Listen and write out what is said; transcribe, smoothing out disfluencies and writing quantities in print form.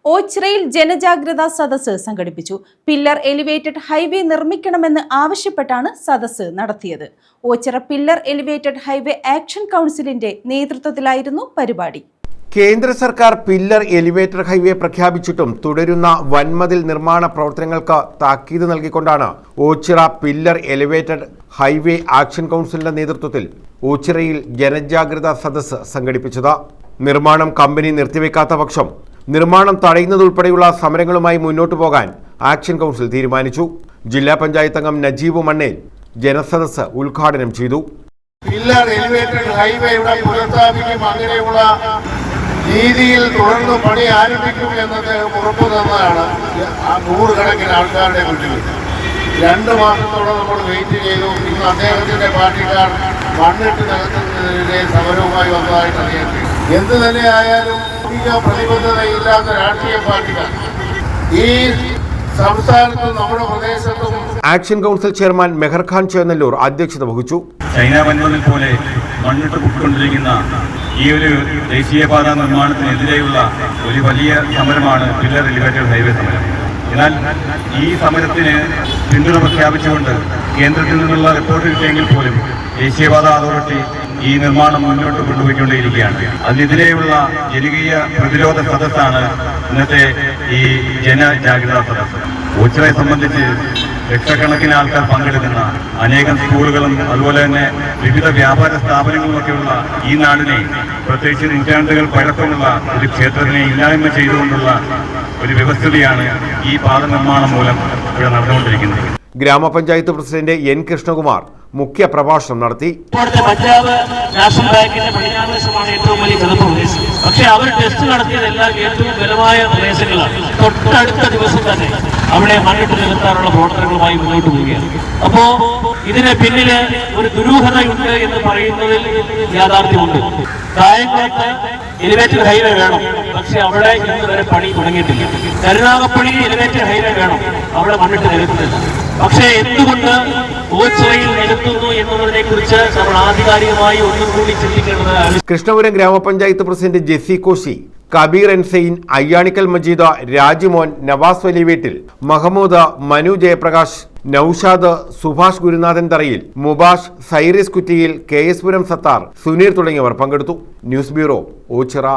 ഓച്ചിറയിൽ ജനജാഗ്രതാ സദസ്സ് സംഘടിപ്പിച്ചു. Pillar elevated highway നിർമ്മിക്കണമെന്ന് ആവശ്യപ്പെട്ടാണ് സദസ്സ് നടത്തിയത്. Ochira pillar elevated highway action കൗൺസിലിന്റെ നേതൃത്വത്തിലായിരുന്നു പരിപാടി. കേന്ദ്ര സർക്കാർ പില്ലർ എലിവേറ്റഡ് ഹൈവേ പ്രഖ്യാപിച്ചിട്ടും തുടരുന്ന വൻമതിൽ നിർമ്മാണ പ്രവർത്തനങ്ങൾക്ക് താക്കീത് നൽകിക്കൊണ്ടാണ് Ochira pillar elevated highway action കൗൺസിലിന്റെ നേതൃത്വത്തിൽ ഓച്ചിറയിൽ ജനജാഗ്രതാ സദസ്സ് സംഘടിപ്പിച്ചത്. നിർമ്മാണം കമ്പനി നിർത്തിവെക്കാത്ത പക്ഷം നിർമ്മാണം തടയുന്നതുൾപ്പെടെയുള്ള സമരങ്ങളുമായി മുന്നോട്ടു പോകാൻ ആക്ഷൻ കൗൺസിൽ തീരുമാനിച്ചു. ജില്ലാ പഞ്ചായത്ത് അംഗം നജീബ് മണ്ണേൽ ജനസദസ്സ് ഉദ്ഘാടനം ചെയ്തു. പില്ലർ എലിവേറ്റഡ് ഹൈവേയുടെ പുനഃസ്ഥാപിക്കും അങ്ങനെയുള്ള രീതിയിൽ തുടർന്ന് പണി ആരംഭിക്കും എന്നത് ഉറപ്പു തന്നതാണ് നൂറുകണക്കിന് ആൾക്കാരുടെ വീട്ടിൽ. 2 മാസത്തോളം നമ്മൾ വെയിറ്റ് ചെയ്തു. ഇന്ന് അദ്ദേഹത്തിന്റെ പാർട്ടിക്കാർ മണ്ണിട്ട് നികത്തുന്നതിനെതിരെ സമരവുമായി വന്നതായിട്ട് അറിയാൻ കഴിയും. എന്ത് തന്നെ ആയാലും പ്രതിബദ്ധതയില്ലാത്ത രാഷ്ട്രീയ പാർട്ടികൾ ഈ സംസ്ഥാനത്തും നമ്മുടെ പ്രദേശത്തും. ആക്ഷൻ കൗൺസിൽ ചെയർമാൻ മെഹർ ഖാൻ ചേന്നല്ലൂർ അധ്യക്ഷത വഹിച്ചു. ചൈന വൻമതിൽ പോലെ മണ്ണിട്ട് പൊട്ടിക്കൊണ്ടിരിക്കുന്ന ഈ ഒരു ദേശീയപാത നിർമ്മാണത്തിനെതിരെയുള്ള ഒരു വലിയ സമരമാണ് പില്ലർ എലിവേറ്റഡ് ഹൈവേ സമരം. എന്നാൽ ഈ സമരത്തിന് പിന്തുണ പ്രഖ്യാപിച്ചുകൊണ്ട് കേന്ദ്രത്തിൽ നിന്നുള്ള റിപ്പോർട്ട് കിട്ടിയെങ്കിൽ പോലും ദേശീയപാത അതോറിറ്റി ഈ നിർമ്മാണം മുന്നോട്ട് കൊണ്ടുപോയിക്കൊണ്ടേയിരിക്കുകയാണ്. അതിനെതിരെയുള്ള ജനകീയ പ്രതിരോധ സദസ്സാണ് ഇന്നത്തെ ഈ ജനജാഗ്രതാ സദസ്സ്. ഓച്ചിറയെ സംബന്ധിച്ച് ലക്ഷക്കണക്കിന് ആൾക്കാർ പങ്കെടുക്കുന്ന അനേകം സ്കൂളുകളും അതുപോലെ തന്നെ വിവിധ വ്യാപാര സ്ഥാപനങ്ങളുമൊക്കെയുള്ള ഈ നാടിനെ, പ്രത്യേകിച്ച് നൂറ്റാണ്ടുകൾ പഴക്കമുള്ള ഒരു ക്ഷേത്രത്തിനെ ഇല്ലായ്മ ചെയ്തുകൊണ്ടുള്ള ഒരു വ്യവസ്ഥിതിയാണ് ഈ പാത നിർമ്മാണം മൂലം ഇവിടെ നടന്നുകൊണ്ടിരിക്കുന്നത്. ഗ്രാമപഞ്ചായത്ത് പ്രസിഡന്റ് എൻ കൃഷ്ണകുമാർ മുഖ്യ പ്രഭാഷണം നടത്തി. പഞ്ചാബ് നാഷണൽ ബാങ്കിന്റെ പടിഞ്ഞാറുവശമാണ് ഏറ്റവും വലിയ ചെറുപ്പ് പ്രദേശം. പക്ഷേ അവർ ടെസ്റ്റ് നടത്തിയതെല്ലാം ഏറ്റവും ബലമായ പ്രദേശങ്ങളാണ്. തൊട്ടടുത്ത ദിവസം തന്നെ അവിടെ മണ്ണിട്ട് നികത്താനുള്ള പ്രവർത്തനങ്ങളുമായി മുന്നോട്ട് പോവുകയാണ്. അപ്പോ ഇതിന് പിന്നില് ഒരു ദുരൂഹതയുണ്ട് എന്ന് പറയുന്നതിൽ യാഥാർത്ഥ്യമുണ്ട്. കായംകുളത്ത് എലിവേറ്റഡ് ഹൈവേ വേണം, പക്ഷെ അവിടെ ഇന്ന് വരെ പണി തുടങ്ങിയിട്ടില്ല. കരുനാഗപ്പള്ളി എലിവേറ്റഡ് ഹൈവേ വേണം, അവിടെ മണ്ണിട്ട് നികത്തുന്നില്ല. പക്ഷേ എന്തുകൊണ്ട് ഓച്ചിറയിൽ നികത്തുന്നു എന്നതിനെ കുറിച്ച് നമ്മൾ ആധികാരികമായി ഒന്നും കൂടി ചിന്തിക്കേണ്ടത്. കൃഷ്ണപുരം ഗ്രാമപഞ്ചായത്ത് പ്രസിഡന്റ് ജെസി കോശി, കബീർ എൻസൈൻ, അയ്യാണിക്കൽ മജീദ, രാജിമോൻ, നവാസ് വലിയവീട്ടിൽ, മഹമ്മൂദ്, മനു ജയപ്രകാശ്, നൌഷാദ്, സുഭാഷ് ഗുരുനാഥൻ തറയിൽ, മുബാഷ്, സൈറിസ് കുറ്റിയിൽ, KS പുരം സത്താർ, സുനീർ തുടങ്ങിയവർ പങ്കെടുത്തു. News bureau, Ochira.